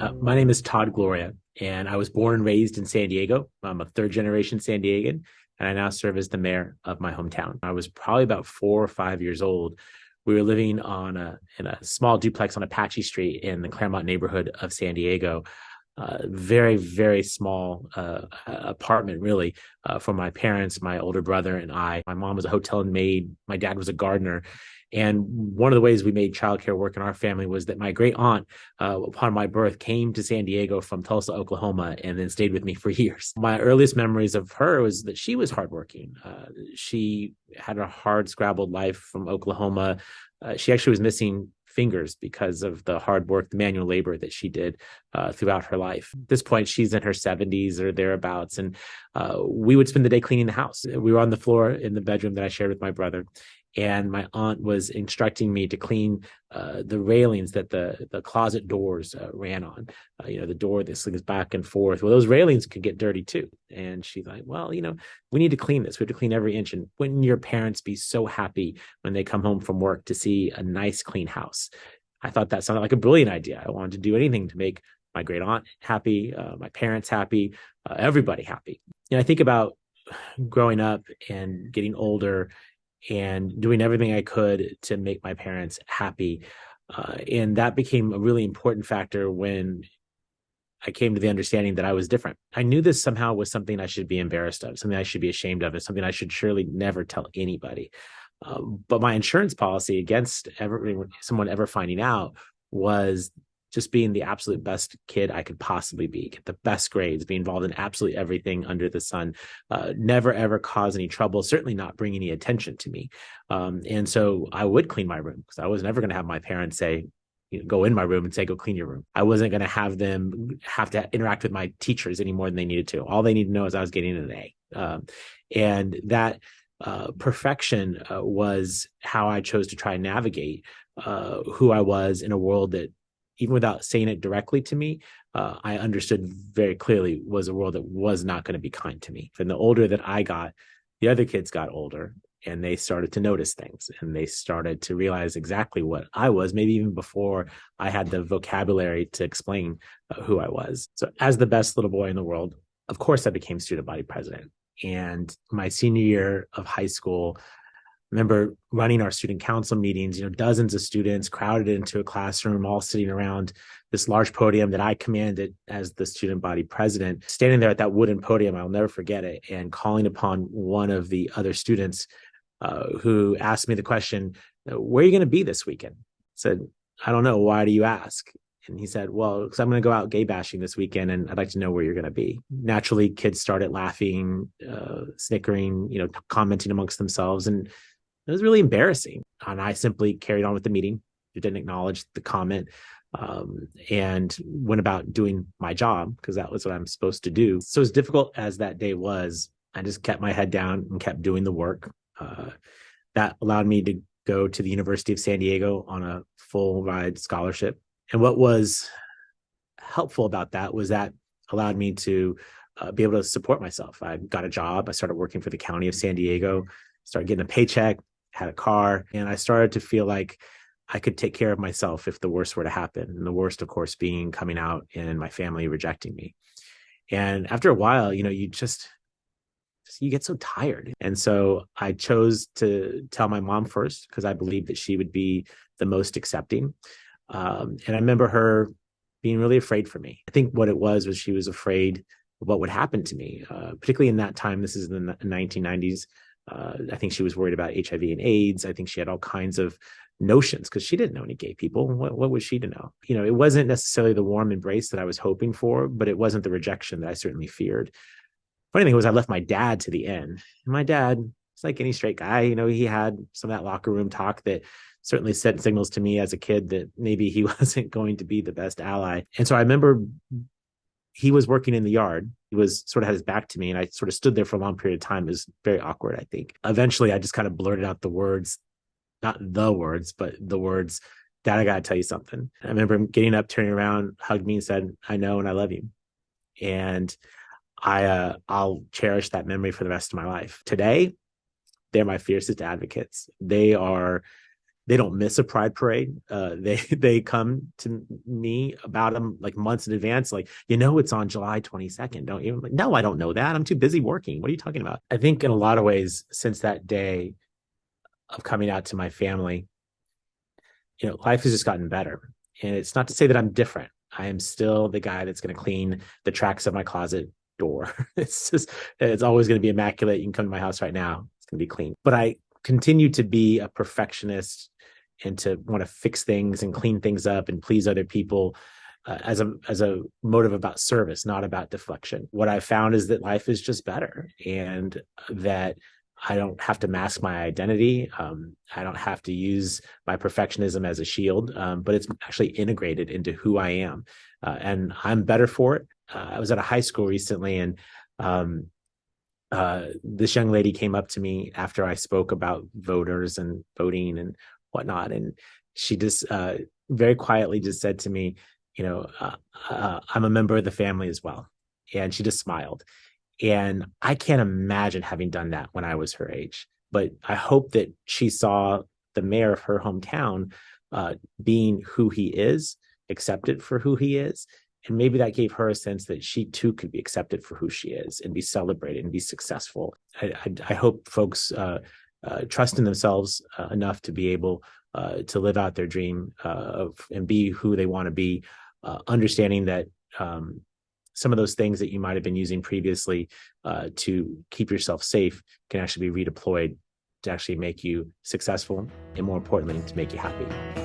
My name is Todd Gloria, and I was born and raised in San Diego. I'm a third generation San Diegan, and I now serve as the mayor of my hometown. I was probably about 4 or 5 years old. We were living in a small duplex on Apache Street in the Claremont neighborhood of San Diego. Very, very small apartment, really, for my parents, my older brother, and I. My mom was a hotel maid. My dad was a gardener. And one of the ways we made childcare work in our family was that my great aunt, upon my birth, came to San Diego from Tulsa, Oklahoma, and then stayed with me for years. My earliest memories of her was that she was hardworking. She had a hard, scrabbled life from Oklahoma. She actually was missing fingers because of the hard work, the manual labor that she did throughout her life. At this point, she's in her 70s or thereabouts, and we would spend the day cleaning the house. We were on the floor in the bedroom that I shared with my brother, and my aunt was instructing me to clean the railings that the closet doors ran on. The door that slings back and forth. Well, those railings could get dirty too. And she's like, well, we need to clean this. We have to clean every inch. And wouldn't your parents be so happy when they come home from work to see a nice, clean house? I thought that sounded like a brilliant idea. I wanted to do anything to make my great aunt happy, my parents happy, everybody happy. And I think about growing up and getting older and doing everything I could to make my parents happy. And that became a really important factor when I came to the understanding that I was different. I knew this somehow was something I should be embarrassed of, something I should be ashamed of, and something I should surely never tell anybody. But my insurance policy against someone ever finding out was just being the absolute best kid I could possibly be, get the best grades, be involved in absolutely everything under the sun, never, ever cause any trouble, certainly not bring any attention to me. And so I would clean my room because I was never going to have my parents say, go in my room and say, go clean your room. I wasn't going to have them have to interact with my teachers any more than they needed to. All they needed to know is I was getting an A. And that perfection was how I chose to try and navigate who I was in a world that, even without saying it directly to me, I understood very clearly was a world that was not going to be kind to me. And the older that I got, the other kids got older, and they started to notice things, and they started to realize exactly what I was, maybe even before I had the vocabulary to explain who I was. So as the best little boy in the world, of course, I became student body president. And my senior year of high school, remember running our student council meetings, dozens of students crowded into a classroom, all sitting around this large podium that I commanded as the student body president, standing there at that wooden podium, I'll never forget it, and calling upon one of the other students who asked me the question, where are you going to be this weekend? I said, I don't know. Why do you ask? And he said, well, because I'm going to go out gay bashing this weekend, and I'd like to know where you're going to be. Naturally, kids started laughing, snickering, commenting amongst themselves. And it was really embarrassing. And I simply carried on with the meeting. Didn't acknowledge the comment, and went about doing my job because that was what I'm supposed to do. So as difficult as that day was, I just kept my head down and kept doing the work. That allowed me to go to the University of San Diego on a full ride scholarship. And what was helpful about that was that allowed me to be able to support myself. I got a job. I started working for the county of San Diego, started getting a paycheck, had a car, and I started to feel like I could take care of myself if the worst were to happen. And the worst, of course, being coming out and my family rejecting me. And after a while, you get so tired. And so I chose to tell my mom first because I believed that she would be the most accepting. And I remember her being really afraid for me. I think what it was she was afraid of what would happen to me, particularly in that time. This is in the 1990s. I think she was worried about HIV and AIDS. I think she had all kinds of notions because she didn't know any gay people. What was she to know? It wasn't necessarily the warm embrace that I was hoping for, but it wasn't the rejection that I certainly feared. Funny thing was I left my dad to the end. And my dad, it's like any straight guy, he had some of that locker room talk that certainly sent signals to me as a kid that maybe he wasn't going to be the best ally. And so I remember he was working in the yard. He was sort of had his back to me, and I sort of stood there for a long period of time. It was very awkward, I think. Eventually, I just kind of blurted out the words, not the words, but the words, Dad, I got to tell you something. I remember him getting up, turning around, hugged me and said, I know and I love you. And I'll cherish that memory for the rest of my life. Today, they're my fiercest advocates. They They don't miss a pride parade. They come to me about them like months in advance. Like, it's on July 22nd. Don't you? Like, no, I don't know that. I'm too busy working. What are you talking about? I think in a lot of ways, since that day of coming out to my family, life has just gotten better. And it's not to say that I'm different. I am still the guy that's going to clean the tracks of my closet door. It's always going to be immaculate. You can come to my house right now. It's going to be clean. But I continue to be a perfectionist and to want to fix things and clean things up and please other people as a motive about service, not about deflection. What I found is that life is just better, and that I don't have to mask my identity. I don't have to use my perfectionism as a shield, but it's actually integrated into who I am. And I'm better for it. I was at a high school recently, and this young lady came up to me after I spoke about voters and voting and whatnot. And she just very quietly just said to me, I'm a member of the family as well. And she just smiled. And I can't imagine having done that when I was her age. But I hope that she saw the mayor of her hometown being who he is, accepted for who he is. And maybe that gave her a sense that she too could be accepted for who she is and be celebrated and be successful. I hope folks trust in themselves enough to be able to live out their dream and be who they want to be, understanding that some of those things that you might have been using previously to keep yourself safe can actually be redeployed to actually make you successful, and more importantly, to make you happy.